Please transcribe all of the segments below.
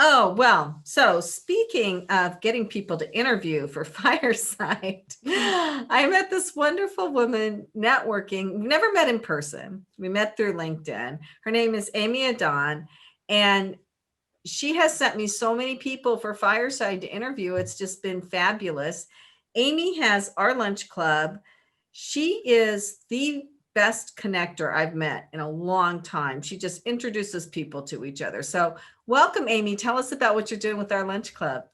Oh, well, so speaking of getting people to interview for Fireside, I met this wonderful woman networking. We've never met in person. We met through LinkedIn. Her name is Amiie Idan, and she has sent me so many people for Fireside to interview. It's just been fabulous. Amy has our lunch club. She is the best connector I've met in a long time. She just introduces people to each other. So, welcome, Amy. Tell us about what you're doing with our lunch club.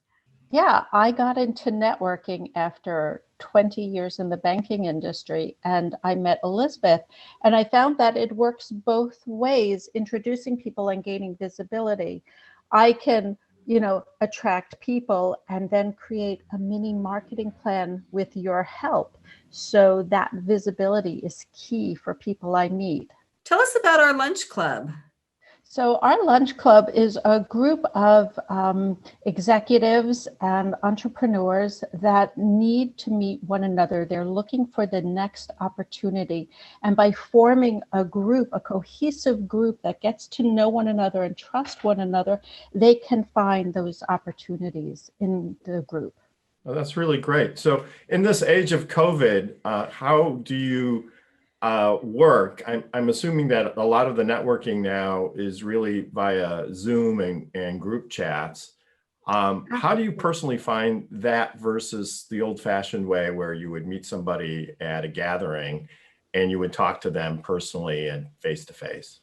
Yeah, I got into networking after 20 years in the banking industry, and I met Elizabeth, and I found that it works both ways, introducing people and gaining visibility. I can, attract people and then create a mini marketing plan with your help. So that visibility is key for people I meet. Tell us about our lunch club. So, our lunch club is a group of executives and entrepreneurs that need to meet one another. They're looking for the next opportunity. And by forming a group, a cohesive group that gets to know one another and trust one another, they can find those opportunities in the group. Oh, that's really great. So, in this age of COVID, how do you work? I'm assuming that a lot of the networking now is really via Zoom and group chats. How do you personally find that versus the old-fashioned way where you would meet somebody at a gathering and you would talk to them personally and face to face?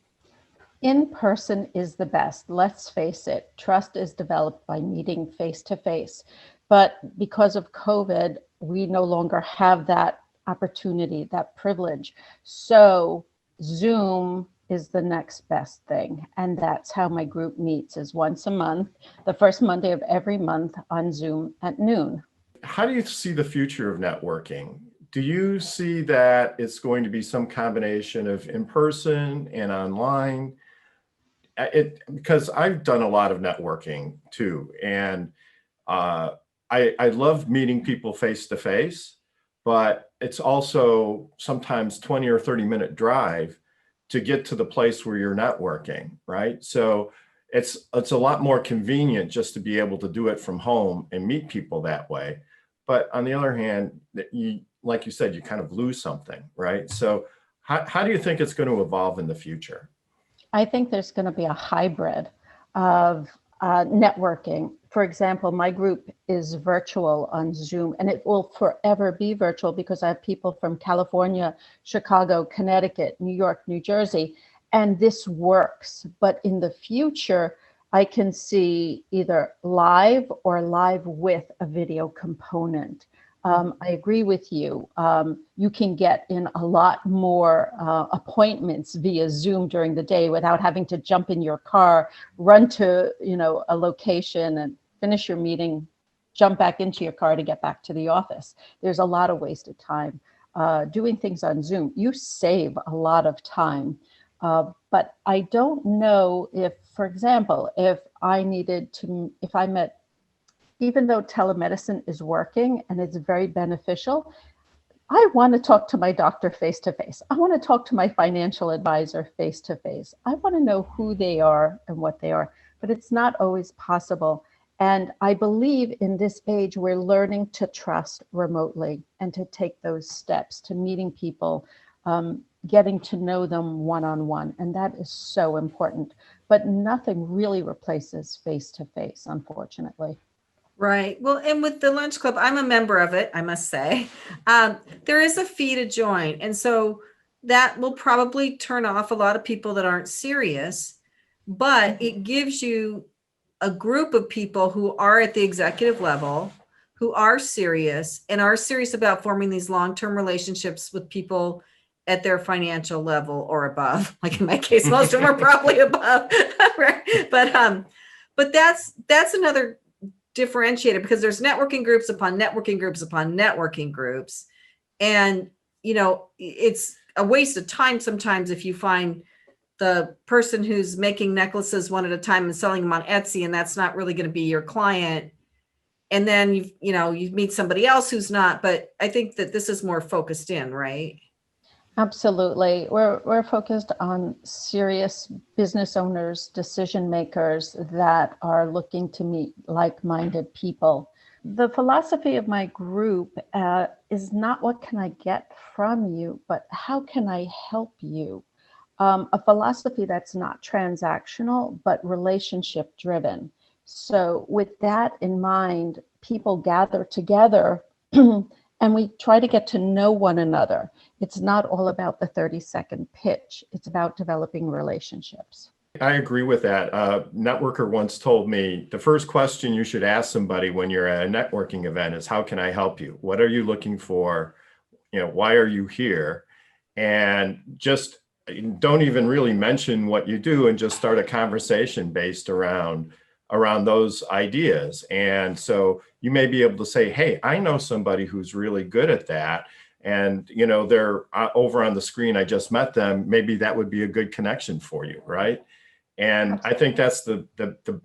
In person is the best. Let's face it, trust is developed by meeting face to face. But because of COVID, we no longer have that opportunity, that privilege. So Zoom is the next best thing. And that's how my group meets, is once a month, the first Monday of every month on Zoom at noon. How do you see the future of networking? Do you see that it's going to be some combination of in person and online? Because I've done a lot of networking too, and I love meeting people face to face, but it's also sometimes 20 or 30-minute drive to get to the place where you're networking, right? So it's a lot more convenient just to be able to do it from home and meet people that way. But on the other hand, you, like you said, you kind of lose something, right? So how do you think it's going to evolve in the future? I think there's going to be a hybrid of networking. For example, my group is virtual on Zoom, and it will forever be virtual because I have people from California, Chicago, Connecticut, New York, New Jersey, and this works. But in the future, I can see either live or live with a video component. I agree with you. You can get in a lot more appointments via Zoom during the day without having to jump in your car, run to a location and finish your meeting, jump back into your car to get back to the office. There's a lot of wasted time doing things on Zoom. You save a lot of time. But I don't know if, for example, if I met, even though telemedicine is working and it's very beneficial, I want to talk to my doctor face to face. I want to talk to my financial advisor face to face. I want to know who they are and what they are, but it's not always possible. And I believe in this age, we're learning to trust remotely and to take those steps to meeting people, getting to know them one-on-one. And that is so important. But nothing really replaces face to face, unfortunately. Right. Well, and with the lunch club, I'm a member of it, I must say. There is a fee to join. And so that will probably turn off a lot of people that aren't serious, but it gives you a group of people who are at the executive level, who are serious and are serious about forming these long-term relationships with people at their financial level or above. Like in my case, most of them are probably above. Right? But that's another differentiator, because there's networking groups upon networking groups upon networking groups. And, it's a waste of time sometimes if you find the person who's making necklaces one at a time and selling them on Etsy, and that's not really going to be your client. And then you meet somebody else who's not, but I think that this is more focused in, right? Absolutely. We're focused on serious business owners, decision makers that are looking to meet like-minded people. The philosophy of my group is not what can I get from you, but how can I help you? A philosophy that's not transactional, but relationship driven. So with that in mind, people gather together and we try to get to know one another. It's not all about the 30-second pitch. It's about developing relationships. I agree with that. A networker once told me the first question you should ask somebody when you're at a networking event is, how can I help you? What are you looking for? Why are you here? And just don't even really mention what you do and just start a conversation based around those ideas. And so you may be able to say, hey, I know somebody who's really good at that. And, they're over on the screen. I just met them. Maybe that would be a good connection for you. Right. And I think that's the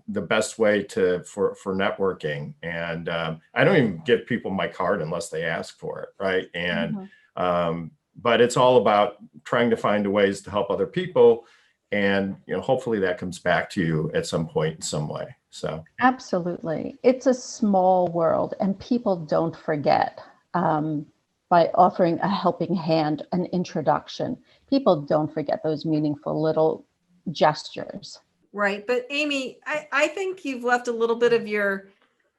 best way for networking. And I don't even give people my card unless they ask for it. Right. And, but it's all about trying to find ways to help other people. And, hopefully that comes back to you at some point in some way. So. Absolutely. It's a small world and people don't forget by offering a helping hand, an introduction. People don't forget those meaningful little gestures. Right. But Amiie, I think you've left a little bit of your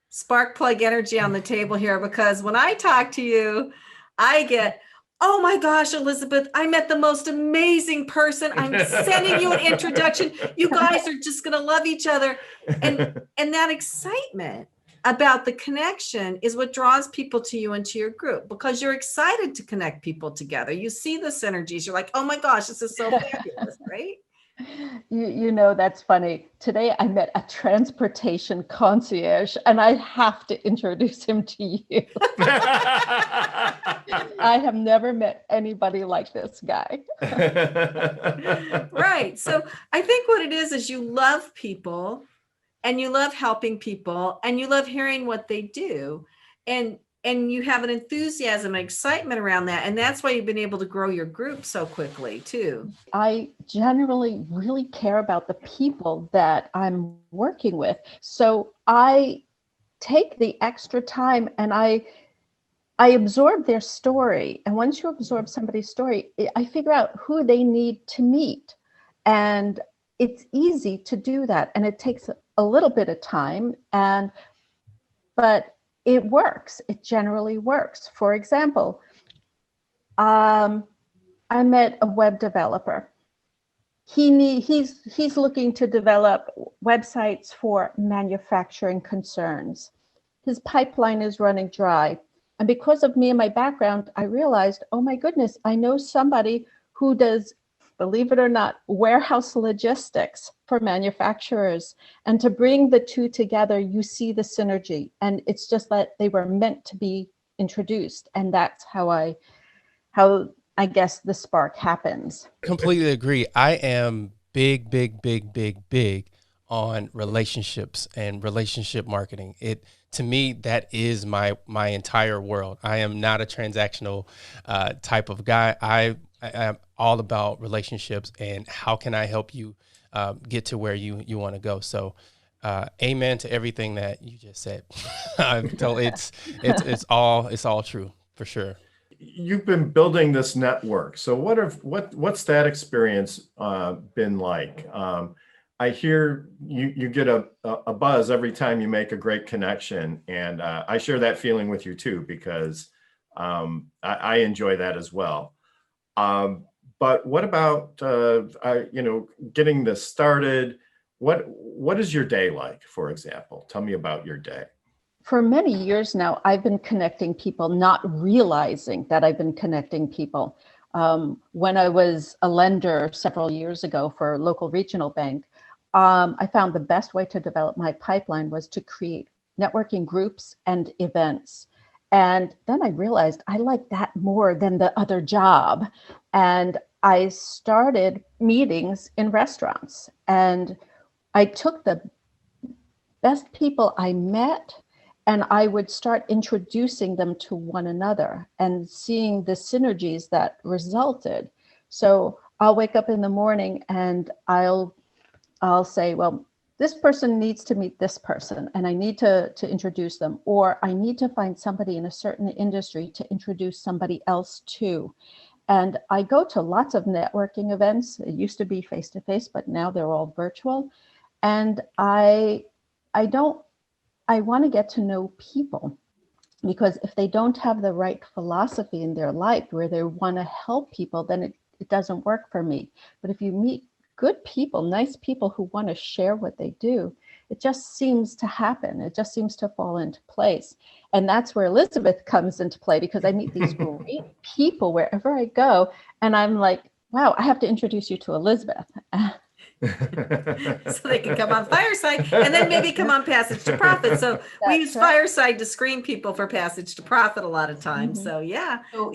spark plug energy on the table here, because when I talk to you, I get, oh my gosh, Elizabeth, I met the most amazing person. I'm sending you an introduction. You guys are just going to love each other. And that excitement about the connection is what draws people to you and to your group, because you're excited to connect people together. You see the synergies. You're like, oh my gosh, this is so fabulous, right? That's funny. Today I met a transportation concierge and I have to introduce him to you. I have never met anybody like this guy. Right. So I think what it is you love people and you love helping people and you love hearing what they do. And you have an enthusiasm and excitement around that. And that's why you've been able to grow your group so quickly too. I generally really care about the people that I'm working with. So I take the extra time and I absorb their story. And once you absorb somebody's story, I figure out who they need to meet. And it's easy to do that. And it takes a little bit of time, but it works. It generally works. For example, I met a web developer. He's looking to develop websites for manufacturing concerns. His pipeline is running dry. And because of me and my background, I realized, oh my goodness, I know somebody who does, believe it or not, warehouse logistics for manufacturers. And to bring the two together, you see the synergy. And it's just that they were meant to be introduced. And that's how I guess the spark happens. Completely agree. I am big on relationships and relationship marketing. To me, that is my entire world. I am not a transactional type of guy. I am all about relationships and how can I help you get to where you want to go. So amen to everything that you just said. It's all true for sure. You've been building this network. So what's that experience been like? I hear you get a buzz every time you make a great connection, and I share that feeling with you too, because I enjoy that as well. But what about getting this started? What is your day like, for example? Tell me about your day. For many years now, I've been connecting people, not realizing that I've been connecting people. When I was a lender several years ago for a local regional bank, I found the best way to develop my pipeline was to create networking groups and events. And then I realized I liked that more than the other job. And I started meetings in restaurants. And I took the best people I met And I would start introducing them to one another and seeing the synergies that resulted. So I'll wake up in the morning and I'll say, well, this person needs to meet this person and I need to introduce them, or I need to find somebody in a certain industry to introduce somebody else to. And I go to lots of networking events. It used to be face-to-face, but now they're all virtual. And I want to get to know people, because if they don't have the right philosophy in their life where they want to help people, then it doesn't work for me. But if you meet good people, nice people who want to share what they do, it just seems to happen. It just seems to fall into place. And that's where Elizabeth comes into play, because I meet these great people wherever I go. And I'm like, wow, I have to introduce you to Elizabeth. So they can come on Fireside and then maybe come on Passage to Profit. So we use Fireside to screen people for Passage to Profit a lot of times. So yeah. So,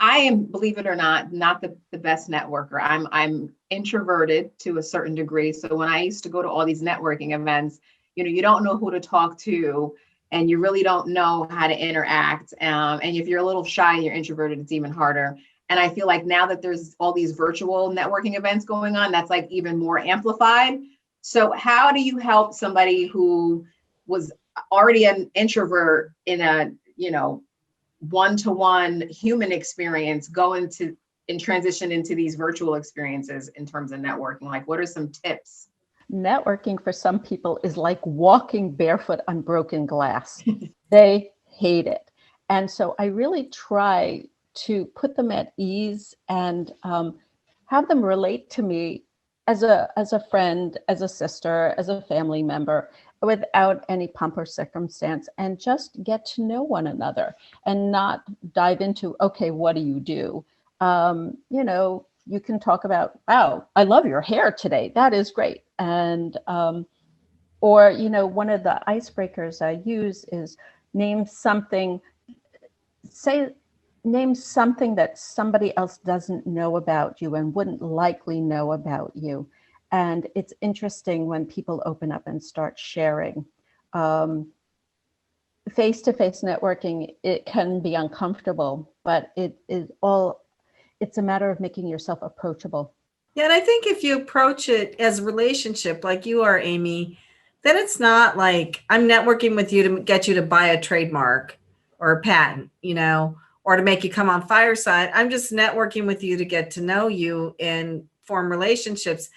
I am, believe it or not the best networker. I'm introverted to a certain degree. So when I used to go to all these networking events, you don't know who to talk to and you really don't know how to interact. And if you're a little shy and you're introverted, it's even harder. And I feel like now that there's all these virtual networking events going on, that's like even more amplified. So how do you help somebody who was already an introvert in a, one-to-one human experience and transition into these virtual experiences in terms of networking? Like, what are some tips? Networking for some people is like walking barefoot on broken glass. They hate it. And so I really try to put them at ease and have them relate to me as a friend, as a sister, as a family member, without any pomp or circumstance, and just get to know one another and not dive into, okay, what do you do? You can talk about, wow, I love your hair today. That is great. And, or, one of the icebreakers I use is name something that somebody else doesn't know about you and wouldn't likely know about you. And it's interesting when people open up and start sharing. Face-to-face networking, it can be uncomfortable, but it's a matter of making yourself approachable. Yeah, and I think if you approach it as a relationship like you are, Amiie, then it's not like I'm networking with you to get you to buy a trademark or a patent, or to make you come on Fireside. I'm just networking with you to get to know you and form relationships.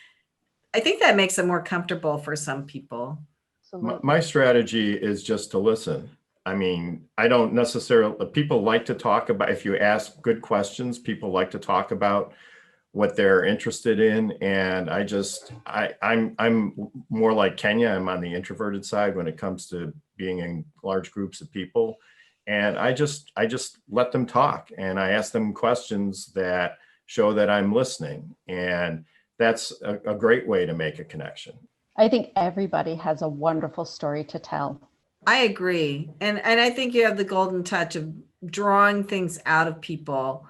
I think that makes it more comfortable for some people. My strategy is just to listen. I mean, I don't necessarily, people like to talk about, if you ask good questions, people like to talk about what they're interested in. And I'm more like Kenya. I'm on the introverted side when it comes to being in large groups of people. And I just let them talk, and I ask them questions that show that I'm listening. And that's a great way to make a connection. I think everybody has a wonderful story to tell. I agree. And I think you have the golden touch of drawing things out of people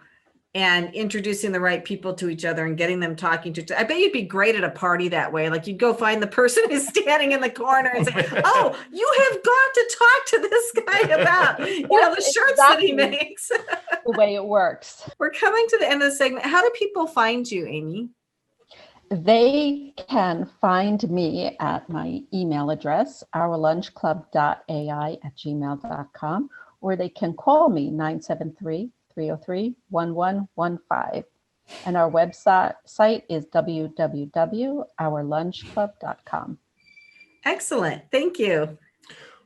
and introducing the right people to each other and getting them talking to each other. I bet you'd be great at a party that way. Like, you'd go find the person who's standing in the corner and say, oh, you have got to talk to this guy about, the shirts that he makes. The way it works. We're coming to the end of the segment. How do people find you, Amiie? They can find me at my email address, ourlunchclub.ai@gmail.com, or they can call me 973-303-1115. And our website is www.ourlunchclub.com. Excellent. Thank you.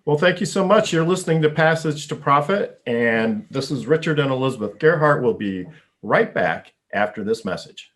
Well, thank you so much. You're listening to Passage to Profit, and this is Richard and Elizabeth Gerhardt. Will be right back after this message.